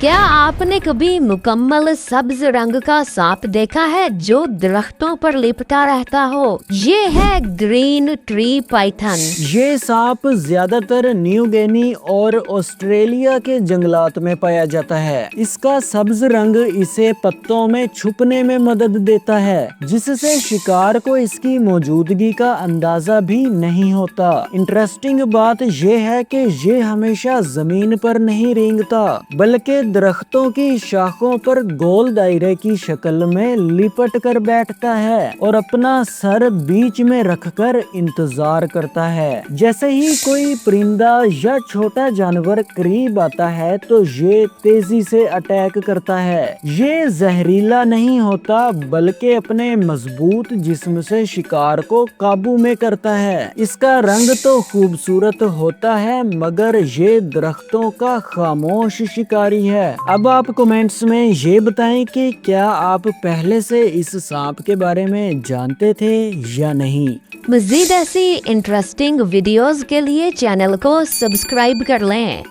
کیا آپ نے کبھی مکمل سبز رنگ کا سانپ دیکھا ہے جو درختوں پر لپٹا رہتا ہو؟ یہ ہے گرین ٹری پائتھن۔ یہ سانپ زیادہ تر نیو گینی اور آسٹریلیا کے جنگلات میں پایا جاتا ہے۔ اس کا سبز رنگ اسے پتوں میں چھپنے میں مدد دیتا ہے، جس سے شکار کو اس کی موجودگی کا اندازہ بھی نہیں ہوتا۔ انٹرسٹنگ بات یہ ہے کہ یہ ہمیشہ زمین پر نہیں رینگتا، بلکہ درختوں کی شاخوں پر گول دائرے کی شکل میں لپٹ کر بیٹھتا ہے اور اپنا سر بیچ میں رکھ کر انتظار کرتا ہے۔ جیسے ہی کوئی پرندہ یا چھوٹا جانور قریب آتا ہے تو یہ تیزی سے اٹیک کرتا ہے۔ یہ زہریلا نہیں ہوتا، بلکہ اپنے مضبوط جسم سے شکار کو قابو میں کرتا ہے۔ اس کا رنگ تو خوبصورت ہوتا ہے، مگر یہ درختوں کا خاموش شکاری ہے۔ اب آپ کمنٹس میں یہ بتائیں کہ کیا آپ پہلے سے اس سانپ کے بارے میں جانتے تھے یا نہیں؟ مزید ایسی انٹرسٹنگ ویڈیوز کے لیے چینل کو سبسکرائب کر لیں۔